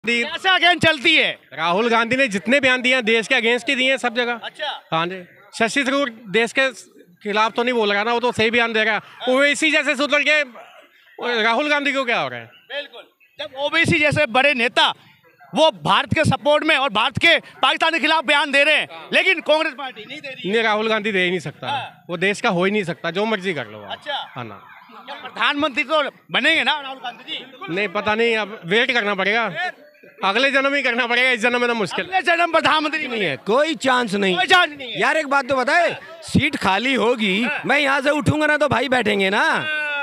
कैसे अगेंस्ट चलती है? राहुल गांधी ने जितने बयान दिए हैं देश के अगेंस्ट ही दिए हैं सब जगह। अच्छा, हाँ जी, शशि थरूर देश के खिलाफ तो नहीं बोल रहा ना, वो तो सही बयान दे रहा है। ओवैसी जैसे सुधर के राहुल गांधी को क्या हो रहा है? बिल्कुल। जब ओवैसी जैसे बड़े नेता वो भारत के सपोर्ट में और भारत के पाकिस्तान के खिलाफ बयान दे रहे हैं, लेकिन कांग्रेस पार्टी नहीं दे रही। नहीं, राहुल गांधी दे ही नहीं सकता, वो देश का हो ही नहीं सकता, जो मर्जी कर लो। अच्छा, हाँ ना, प्रधानमंत्री तो बनेंगे ना राहुल गांधी जी? नहीं पता नहीं, अब वेट करना पड़ेगा, अगले जन्म ही करना पड़ेगा, इस जन्म में तो मुश्किल। अगले जन्म प्रधानमंत्री नहीं है, कोई चांस नहीं, कोई चांस नहीं है। यार एक बात तो बताए, सीट खाली होगी, मैं यहाँ से उठूंगा ना तो भाई बैठेंगे ना।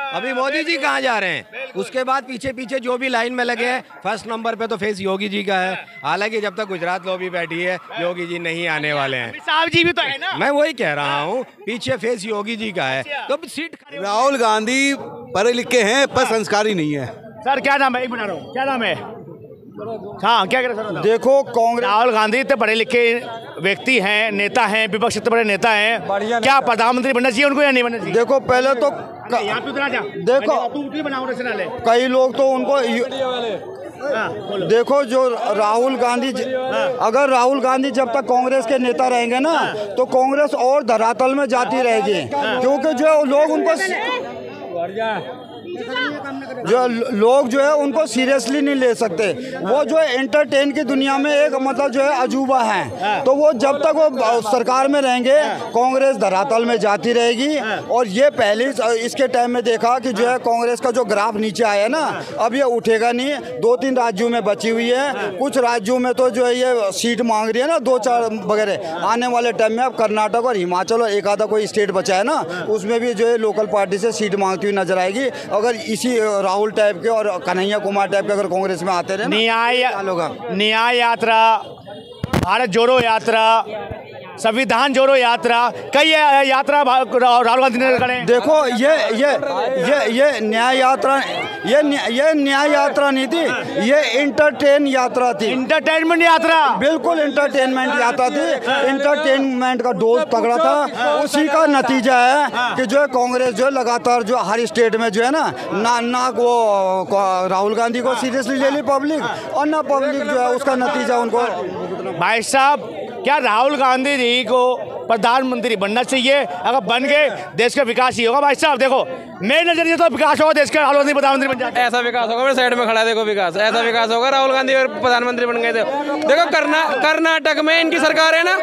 अभी मोदी जी कहाँ जा रहे हैं, उसके बाद पीछे पीछे जो भी लाइन में लगे हैं, फर्स्ट नंबर पे तो फेस योगी जी का है। हालांकि जब तक गुजरात लॉबी बैठी है, योगी जी नहीं आने वाले हैं। साहब जी भी तो है ना, मैं वही कह रहा हूँ, पीछे फेस योगी जी का है। तो सीट राहुल गांधी पढ़े लिखे हैं पर संस्कारी नहीं है। सर क्या नाम है? एक बना रहा हूँ, क्या नाम है? हाँ, क्या करें सर? देखो कांग्रेस, राहुल गांधी इतने पढ़े लिखे व्यक्ति हैं, नेता हैं, विपक्ष इतने बड़े नेता हैं, क्या प्रधानमंत्री बनना चाहिए उनको या नहीं बनना चाहिए? देखो पहले तो यहाँ पे उतना जा, देखो कई लोग तो उनको देखो जो राहुल गांधी, अगर राहुल गांधी जब तक कांग्रेस के नेता रहेंगे ना तो कांग्रेस और धरातल में जाती रहेगी, क्योंकि जो लोग उनको जो है उनको सीरियसली नहीं ले सकते। वो जो है एंटरटेन की दुनिया में एक मतलब जो है अजूबा है, तो वो जब तक वो सरकार में रहेंगे कांग्रेस धरातल में जाती रहेगी। और ये पहले इसके टाइम में देखा कि जो है कांग्रेस का जो ग्राफ नीचे आया ना, अब ये उठेगा नहीं। 2-3 राज्यों में बची हुई है, कुछ राज्यों में तो जो है ये सीट मांग रही है ना 2-4 वगैरह। आने वाले टाइम में अब कर्नाटक और हिमाचल और एक आधा कोई स्टेट बचा है ना, उसमें भी जो है लोकल पार्टी से सीट मांगती हुई नजर आएगी। अगर इसी राहुल टाइप के और कन्हैया कुमार टाइप के अगर कांग्रेस में आते रहे, न्याय यात्रा, भारत जोड़ो यात्रा, संविधान जोड़ो यात्रा, कई यात्रा राहुल गांधी ने करे। देखो ये न्याय यात्रा, ये न्याय यात्रा नहीं थी, ये इंटरटेन यात्रा थी। इंटरटेनमेंट यात्रा, बिल्कुल इंटरटेनमेंट यात्रा थी। इंटरटेनमेंट का डोज तगड़ा था, उसी का नतीजा है कि जो है कांग्रेस जो है लगातार जो हर स्टेट में जो है ना वो राहुल गांधी को सीरियसली ले ली पब्लिक, और ना पब्लिक जो है उसका नतीजा उनको। भाई साहब, क्या राहुल गांधी जी को प्रधानमंत्री बनना चाहिए? अगर बन गए देश का विकास ही होगा। भाई साहब देखो, मेरे नजरिए तो विकास होगा देश का, राहुल गांधी प्रधानमंत्री बन जाए। ऐसा विकास होगा, मेरे साइड में खड़ा है देखो, विकास ऐसा विकास होगा राहुल गांधी प्रधानमंत्री बन गए थे। देखो कर्नाटक में इनकी सरकार है ना,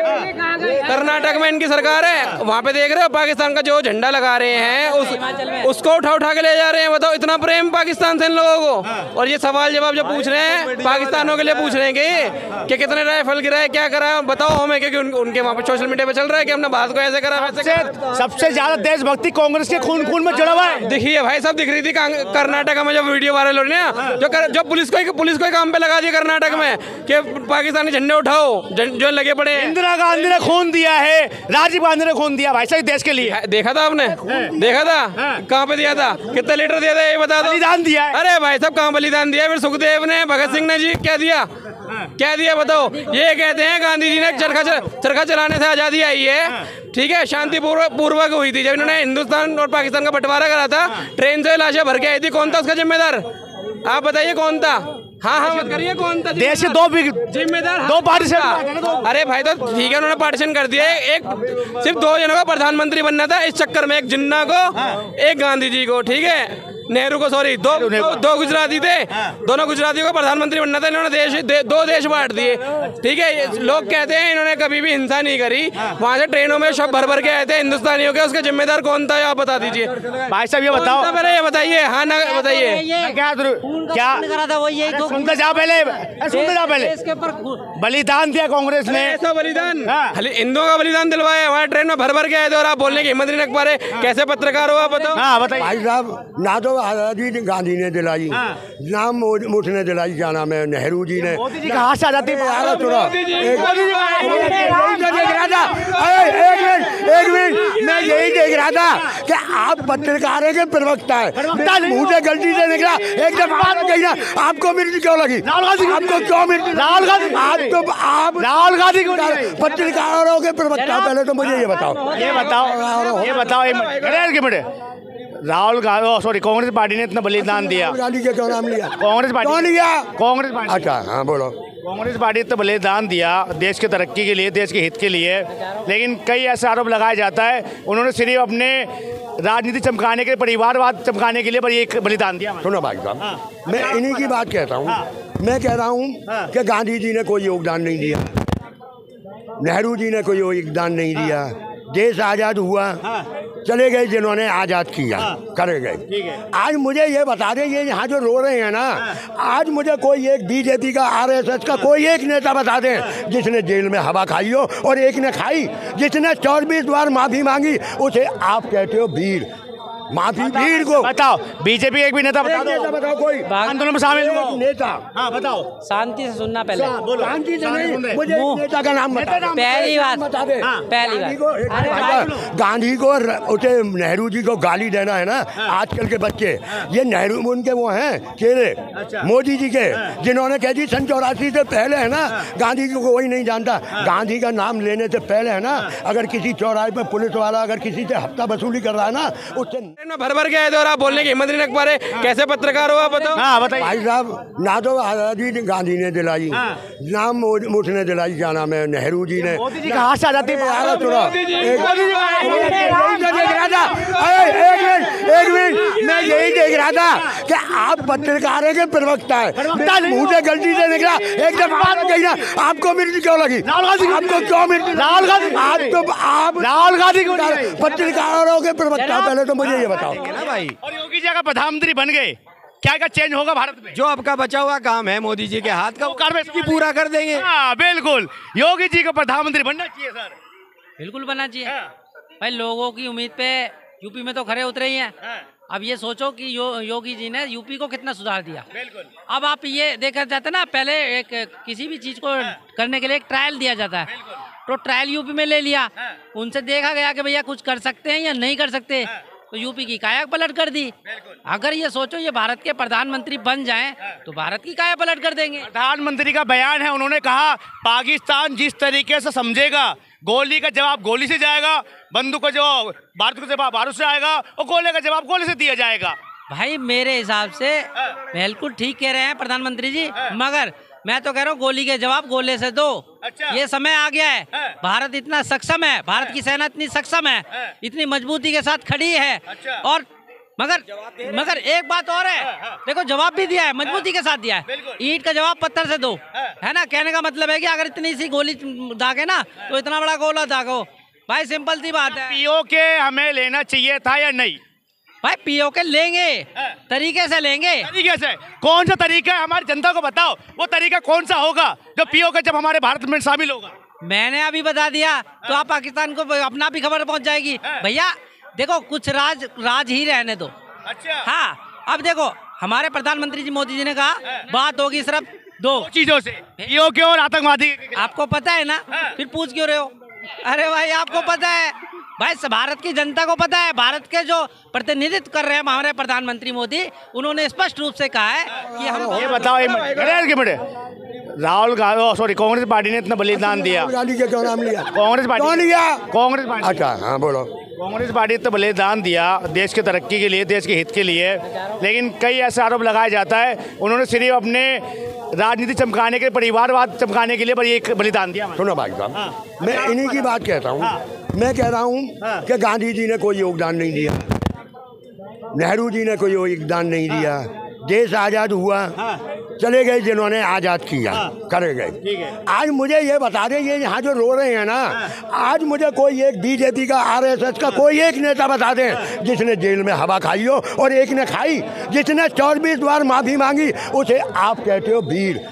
कर्नाटक में इनकी सरकार है, वहाँ पे देख रहे हो पाकिस्तान का जो झंडा लगा रहे हैं उसको उठा के ले जा रहे हैं। बताओ, इतना प्रेम पाकिस्तान से इन लोगों को। और ये सवाल जवाब जो पूछ रहे हैं पाकिस्तानों के लिए पूछ रहे हैं कि कितने राइफल गिराए, क्या करा, बताओ हमें, क्योंकि उनके वहाँ पे सोशल मीडिया पे चल रहा है कि हमने भारत को ऐसे करा वैसे करा। सबसे ज्यादा देशभक्ति कांग्रेस के खून में जुड़ा हुआ है। देखिए भाई साहब, दिख रही थी कर्नाटक में जो वीडियो वायरल हो रही है, जो पुलिस को काम पे लगा दिया कर्नाटक में कि पाकिस्तानी झंडे उठाओ, जो लगे पड़े। इंदिरा गांधी ने खून दिया है, राजीव गांधी ने खून दिया भाई साहब देश के लिए। देखा था आपने? देखा था कहाँ पे दिया था, कितना लीटर दिया था ये बता दो। बलिदान दिया है। अरे भाई साहब, कहाँ बलिदान दिया? फिर सुखदेव ने, भगत सिंह ने जी क्या दिया, क्या दिया बताओ? ये कहते हैं गांधी जी ने चरखा चलाने से आजादी आई है, ठीक है, शांति पूर्वक हुई थी। जब इन्होंने हिंदुस्तान और पाकिस्तान का बंटवारा करा था, ट्रेन से लाशें भर के आई थी, कौन था उसका जिम्मेदार? आप बताइए कौन था? हाँ मत करिए, कौन था देश के दो जिम्मेदार? दो पार्टीशन। अरे भाई तो ठीक है, उन्होंने पार्टीशन कर दिया। एक सिर्फ 2 जनों का प्रधानमंत्री बनना था, इस चक्कर में एक जिन्ना को, एक गांधी जी को, ठीक है, नेहरू को, सॉरी, दो गुजराती थे, दोनों गुजरातियों को प्रधानमंत्री बनना था। इन्होंने 2 देश बांट दिए, ठीक है। लोग कहते हैं इन्होंने कभी भी हिंसा नहीं करी, वहाँ से ट्रेनों में शव भर के आए थे हिंदुस्तानियों के, उसका जिम्मेदार कौन था आप बता दीजिए। भाई साहब ये बताओ, ये बताइए, हाँ ना बताइए, क्या करा था? वो यही सुनते जाओ पहले, बलिदान दिया कांग्रेस ने। ऐसा बलिदान हिंदुओं का बलिदान दिलवाया, वहाँ ट्रेन में भर के आए थे और आप बोलने की हिम्मत नहीं रख पा रहे। कैसे पत्रकार हो आप, बताओ? हाँ बताइए। भाई साहब, ना तो आजादी गांधी ने दिलाई, ना मोदी ने दिलाई, क्या नाम है, नेहरू जी ने। मोदी जी का हाथ से आजादी एक मिनट, मैं यही देख रहा था कि आप पत्रकारों के प्रवक्ता है, मुँह से गलती से निकला एकदम आपको मिर्ची क्यों लगी? आपको क्यों मिर्ची? राहुल गांधी को पत्रकारों के प्रवक्ता, पहले तो मुझे ये बताओ राहुल गांधी सॉरी कांग्रेस पार्टी ने इतना बलिदान दिया। गांधी के क्यों नाम लिया? कांग्रेस पार्टी कौन लिया? कांग्रेस पार्टी। अच्छा हाँ बोलो। कांग्रेस पार्टी ने तो बलिदान दिया देश की तरक्की के लिए, देश के हित के लिए, लेकिन कई ऐसे आरोप लगाया जाता है उन्होंने सिर्फ अपने राजनीति चमकाने के लिए, परिवारवाद चमकाने के लिए पर ये बलिदान दिया। सुनो भाई साहब, मैं इन्हीं की बात कहता हूँ। मैं कह रहा हूँ कि गांधी जी ने कोई योगदान नहीं दिया, नेहरू जी ने कोई योगदान नहीं दिया। देश आज़ाद हुआ, चले गए जिन्होंने आज़ाद किया, करे गए। आज मुझे ये बता दें, ये यहाँ जो रो रहे हैं ना, आज मुझे कोई एक बीजेपी का, आरएसएस का कोई एक नेता बता दें जिसने जेल में हवा खाई हो, और एक ने खाई जिसने 24 बार माफ़ी मांगी, उसे आप कहते हो वीर। माफी भीड़ को बताओ, बीजेपी एक भी नेता बता दो, नेता बताओ कोई आंदोलन में शामिल हुआ नेता। हाँ बताओ, शांति से सुनना पहले। शांति से नहीं, मुझे एक नेता का नाम बता दे। पहली बात बता दे। पहली बात गांधी को उसे नेहरू जी को गाली देना है ना, आजकल के बच्चे, ये नेहरू उनके वो हैं चेहरे, मोदी जी के, जिन्होंने कह दी सन 84 से पहले है ना, गांधी को कोई नहीं जानता। गांधी का नाम लेने से पहले है ना, अगर किसी चौराहे पर पुलिस वाला अगर किसी से हफ्ता वसूली कर रहा है ना, उससे भर भर के आए थे और आप बोलने की हिम्मत नहीं रख पा रहे, कैसे पत्रकार हो आप बताओ? हाँ बताइए। भाई साहब, ना तो आजादी गांधी ने दिलाई, नाम उसने दिलाई, क्या नाम है, नेहरू जी ने। मोदी जी कहाँ से आजादी? एक मिनट, मैं यही देख रहा था कि आप पत्रकारों के प्रवक्ता है, मुँह से गलती से निकला एक जब बात कही ना, आपको मिर्ची क्यों लगी? आपको क्यों मिर्ची? राहुल गांधी, आप राहुल गांधी को पत्रकारों के प्रवक्ता, पहले तो मुझे ये बताओ ना भाई। और योगी जी अगर प्रधानमंत्री बन गए, क्या क्या चेंज होगा भारत में? जो आपका बचा हुआ काम है मोदी जी के हाथ का, वो कार्य पूरा कर देंगे। हाँ बिल्कुल, योगी जी को प्रधानमंत्री बनना चाहिए सर। बिल्कुल बनना चाहिए भाई। लोगों की उम्मीद पे यूपी में तो खरे उतरे ही हैं। अब ये सोचो कि योगी जी ने यूपी को कितना सुधार दिया। अब आप ये देखा जाता है ना, पहले एक किसी भी चीज को करने के लिए एक ट्रायल दिया जाता है, तो ट्रायल यूपी में ले लिया, उनसे देखा गया कि भैया कुछ कर सकते हैं या नहीं कर सकते, तो यूपी की काया पलट कर दी। अगर ये सोचो ये भारत के प्रधानमंत्री बन जाएं तो भारत की काया पलट कर देंगे। प्रधानमंत्री का बयान है, उन्होंने कहा पाकिस्तान जिस तरीके से समझेगा, गोली का जवाब गोली से जाएगा, बंदूक का जवाब बारूद का जवाब बारूद से आएगा, और गोले का जवाब गोले से दिया जाएगा। भाई मेरे हिसाब से बिल्कुल ठीक कह रहे हैं प्रधानमंत्री जी, मगर मैं तो कह रहा हूँ गोली के जवाब गोले से दो। अच्छा। ये समय आ गया है, भारत इतना सक्षम है, भारत की सेना इतनी सक्षम है, इतनी मजबूती के साथ खड़ी है। अच्छा। और मगर एक बात और है, देखो जवाब भी दिया है, मजबूती के साथ दिया है। ईंट का जवाब पत्थर से दो, है ना। कहने का मतलब है कि अगर इतनी सी गोली दागे ना, तो इतना बड़ा गोला दागो। भाई सिंपल सी बात है। पीओके हमें लेना चाहिए था या नहीं? भाई पीओके लेंगे, तरीके से लेंगे। तरीके से कौन सा तरीका है, हमारी जनता को बताओ, वो तरीका कौन सा होगा जो पीओके जब हमारे भारत में शामिल होगा? मैंने अभी बता दिया तो आप पाकिस्तान को अपना भी खबर पहुंच जाएगी। भैया देखो कुछ राज ही रहने दो। अच्छा। हाँ, अब देखो हमारे प्रधानमंत्री जी मोदी जी ने कहा बात होगी सिर्फ दो चीजों से, पीओके और आतंकवादी। आपको पता है ना, फिर पूछ क्यों रहे हो? अरे भाई आपको पता है, भाई भारत की जनता को पता है, भारत के जो प्रतिनिधित्व कर रहे हैं हमारे प्रधानमंत्री मोदी, उन्होंने स्पष्ट रूप से कहा है कि हम ये बताओ, राहुल गांधी सॉरी कांग्रेस पार्टी ने इतना बलिदान दिया। गांधी के क्यों नाम लिया? कांग्रेस पार्टी। कौन लिया? कांग्रेस पार्टी। अच्छा हाँ बोलो। कांग्रेस पार्टी ने तो बलिदान दिया देश की तरक्की के लिए, देश के हित के लिए, लेकिन कई ऐसे आरोप लगाया जाता है उन्होंने सिर्फ अपने राजनीति चमकाने के, परिवारवाद चमकाने के लिए पर ये बलिदान दिया। सुनो भाई साहब, मैं इन्हीं की बात कहता हूँ। मैं कह रहा हूँ कि गांधी जी ने कोई योगदान नहीं दिया, नेहरू जी ने कोई योगदान नहीं दिया। देश आज़ाद हुआ, चले गए जिन्होंने आज़ाद किया, करे गए। आज मुझे ये बता दें, ये यहाँ जो रो रहे हैं ना, आज मुझे कोई एक बीजेपी का, आरएसएस का कोई एक नेता बता दें जिसने जेल में हवा खाई हो, और एक ने खाई जिसने 24 बार माफ़ी मांगी, उसे आप कहते हो वीर।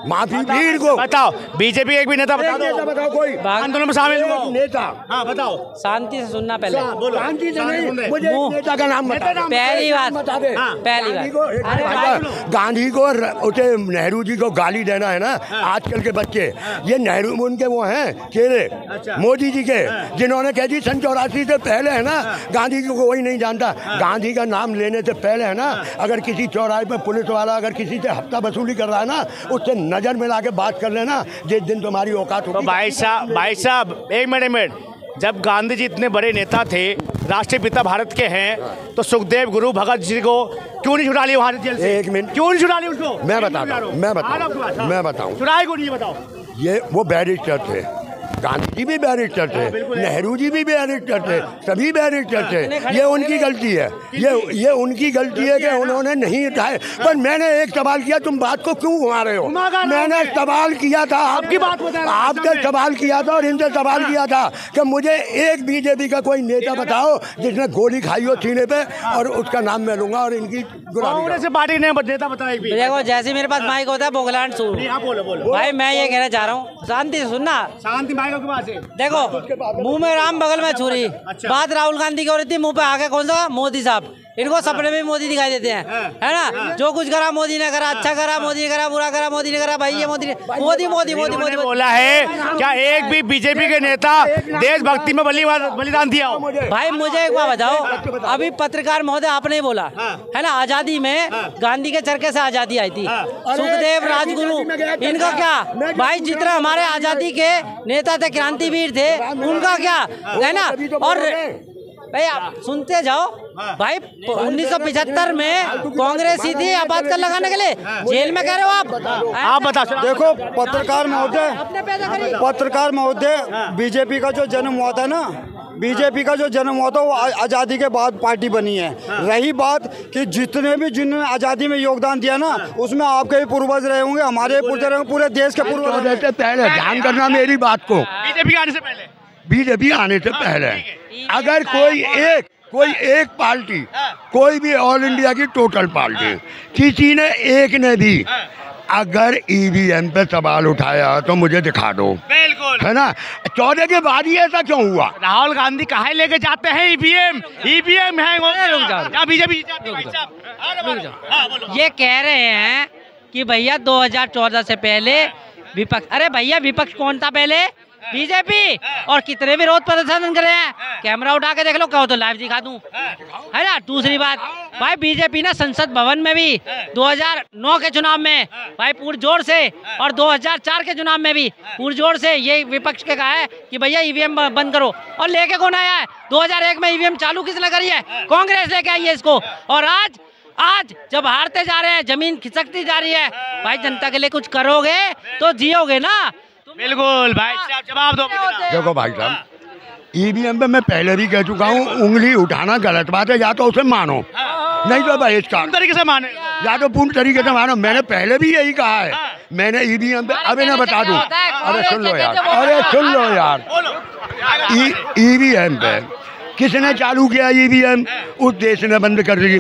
माफी भीड़ को बताओ, बीजेपी एक भी नेता बता दो, बताओ कोई आंदोलन में शामिल हुआ नेता। हाँ बताओ, शांति से सुनना पहले। शांति से नहीं, मुझे नेता का नाम बता दो। पहली बात बता दे। पहली बात गांधी को उसे नेहरू जी को गाली देना है ना, आजकल के बच्चे, ये नेहरू उनके वो हैं चेहरे, मोदी जी के, जिन्होंने कह दी सन 84 से पहले है ना, गांधी को कोई नहीं जानता। गांधी का नाम लेने से पहले है ना, अगर किसी चौराहे पर पुलिस वाला अगर किसी से हफ्ता वसूली कर रहा है ना, उससे नजर मिला के बात कर लेना, जिस दिन तुम्हारी औकात होगी। तो भाई साहब एक मिनट, जब गांधी जी इतने बड़े नेता थे राष्ट्रीय पिता भारत के हैं, तो सुखदेव गुरु भगत जी को क्यों नहीं छुड़ा लिया वहाँ जेल से? एक मिनट, क्यों नहीं छुड़ा लिया उसको? मैं बताऊं छुड़ाए को नहीं, बताओ। ये वो बैरिस्टर थे, गांधी जी भी बैरिस्टर थे, नेहरू जी भी बैरिस्टर थे, सभी बैरिस्टर थे। ये उनकी गलती है, ये उनकी गलती है कि उन्होंने नहीं उठाए। पर मैंने एक सवाल किया, तुम बात को क्यों घुमा रहे हो? मैंने सवाल किया था, आपकी बात आपके सवाल किया था और इनसे सवाल किया था कि मुझे एक बीजेपी का कोई नेता बताओ जिसने गोली खाई हो सीने पे, और उसका नाम मैं लूंगा और इनकी कांग्रेस पार्टी ने नेता बताया। देखो जैसे मेरे पास माइक होता है बोगलांड सुन। भाई मैं ये कहना चाह रहा हूँ, शांति से सुनना। शांति देखो, मुंह में राम बगल में छुरी। अच्छा। बात राहुल गांधी की हो रही थी, मुंह पे आके कौन सा मोदी साहब, इनको सपने में मोदी दिखाई देते हैं, है ना? जो कुछ करा मोदी ने करा, अच्छा करा मोदी ने करा, बुरा करा मोदी ने करा। भाई ये मोदी बोला है क्या एक भी बीजेपी के नेता देशभक्ति में बलिदान दिया हो? भाई मुझे एक बात बताओ, अभी पत्रकार महोदय आपने ही बोला है ना, आजादी में गांधी के चरखे से आजादी आई थी, सुखदेव राजगुरु, इनका क्या? भाई जितना हमारे आजादी के नेता थे, क्रांतिवीर थे, उनका क्या है ना? और भाई आप सुनते जाओ। भाई 1975 में कांग्रेस ही थी आबाद कर लगाने के लिए, जेल में कह रहे हो आप बता। देखो पत्रकार महोदय, बीजेपी का जो जन्म हुआ था ना, बीजेपी का जो जन्म हुआ था वो आज़ादी के बाद पार्टी बनी है। रही बात कि जिन्होंने आज़ादी में योगदान दिया ना, उसमें आपके भी पूर्वज रहे होंगे, हमारे पूरे देश के पूर्वज रहते। पहले ध्यान करना मेरी बात को, बीजेपी आने से पहले अगर कोई एक पार्टी, कोई भी ऑल इंडिया की टोटल पार्टी, किसी ने एक ने भी अगर ईवीएम पे सवाल उठाया तो मुझे दिखा दो। बिल्कुल, है ना? 14 के बाद ही ऐसा क्यों हुआ? राहुल गांधी कहाँ लेके जाते हैं ईवीएम है बीजेपी। ये कह रहे हैं कि भैया 2014 से पहले विपक्ष, अरे भैया विपक्ष कौन था पहले? बीजेपी। और कितने विरोध प्रदर्शन कर रहे हैं, कैमरा उठा के देख लो, कहो तो लाइव दिखा दूं, है ना? दूसरी बात, भाई बीजेपी ने संसद भवन में भी 2009 के चुनाव में भाई पुरजोर से, और 2004 के चुनाव में भी पुरजोर से ये विपक्ष के कहा है कि भैया ईवीएम बंद करो। और लेके कौन आया है? 2001 में ईवीएम चालू किसने करी है? कांग्रेस लेके आई है इसको। और आज जब हारते जा रहे हैं, जमीन खिसकती जा रही है, भाई जनता के लिए कुछ करोगे तो जियोगे ना। बिल्कुल भाई साहब, जवाब दो। देखो भाई साहब, ईवीएम पे मैं पहले भी कह चुका हूँ, उंगली उठाना गलत बात है, या तो उसे मानो, नहीं तो बहिष्कार तरीके से मानो, या तो पूर्ण तरीके से मानो। मैंने पहले भी यही कहा है, मैंने ईवीएम पे, अब इन्हें बता दूं, अरे सुन लो यार, ईवीएम पे किसने चालू किया? ईवीएम उस देश ने बंद कर दी,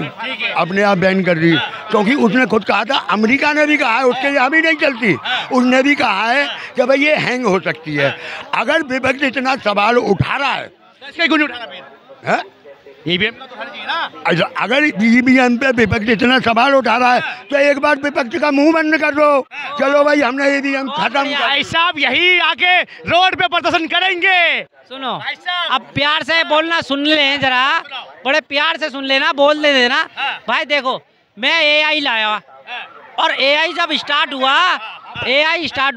अपने आप बैन कर दी, क्योंकि उसने खुद कहा था, अमेरिका ने भी कहा है, उसके यहाँ भी नहीं चलती, उसने भी कहा है कि भाई ये हैंग हो सकती है। अगर विपक्ष इतना सवाल उठा रहा है, ईवीएम का तो हर चीज ना, अगर ईवीएम पे विपक्ष इतना सवाल उठा रहा है तो एक बार विपक्ष का मुंह बंद कर दो, चलो भाई हमने ईवीएम खत्म कर। साहब यही आके रोड पे प्रदर्शन करेंगे। सुनो, अब प्यार से बोलना सुन ले जरा, बड़े प्यार से सुन लेना, बोल दे देना। भाई देखो, मैं एआई लाया और एआई जब स्टार्ट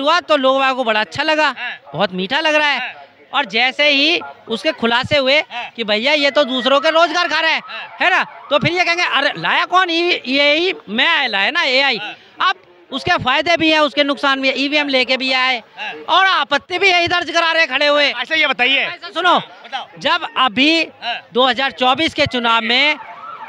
हुआ तो लोगों को बड़ा अच्छा लगा, बहुत मीठा लग रहा है। और जैसे ही उसके खुलासे हुए कि भैया ये तो दूसरों के रोजगार खा रहा है ना, तो फिर ये कहेंगे अरे लाया कौन? यही मैं लाया ना एआई। अब उसके फायदे भी हैं, उसके नुकसान भी है। ईवीएम लेके भी आए और आपत्ति भी यही दर्ज करा रहे खड़े हुए। ऐसा ये बताइए, ऐसा सुनो, जब अभी 2024 के चुनाव में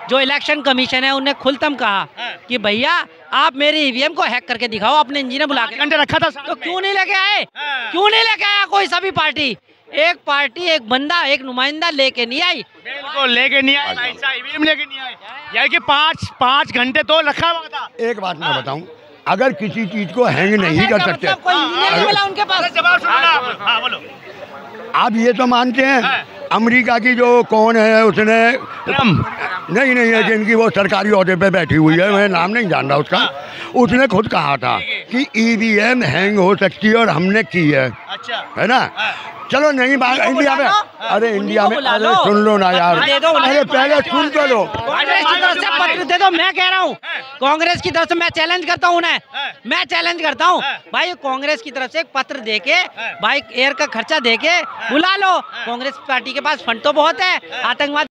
जो इलेक्शन कमीशन है उन्हें खुलतम कहा कि भैया आप मेरी ईवीएम को हैक करके दिखाओ, अपने इंजीनियर बुला के घंटे रखा था, तो क्यों नहीं लेके आए? क्यों नहीं लेके आया कोई? सभी पार्टी, एक पार्टी, एक बंदा, एक नुमाइंदा लेके नहीं आई। बिल्कुल लेके नहीं आए भाई साहब, ईवीएम लेके नहीं आए, यानी कि 5 घंटे तो रखा हुआ था। एक बात मैं बताऊं, अगर किसी चीज को हैंग नहीं कर सकते, उनके पास जवाब सुनो, बोलो। आप ये तो मानते हैं अमेरिका की जो कौन है, उसने नहीं है, जिनकी वो सरकारी ओहदे पे बैठी हुई है, मैं नाम नहीं जान रहा उसका, उसने खुद कहा था कि ईवीएम हैंग हो सकती है और हमने की है। अच्छा, है ना? चलो नहीं बात इंडिया में, अरे इंडिया में, अरे सुन लो ना यार, अरे पहले सुन तो लो। कांग्रेस की तरफ से पत्र दे दो, मैं कह रहा हूँ कांग्रेस की तरफ से मैं चैलेंज करता हूँ उन्हें, मैं चैलेंज करता हूँ भाई, कांग्रेस की तरफ से एक पत्र देके भाई एयर का खर्चा देके बुला लो। कांग्रेस पार्टी के पास फंड तो बहुत है, आतंकवाद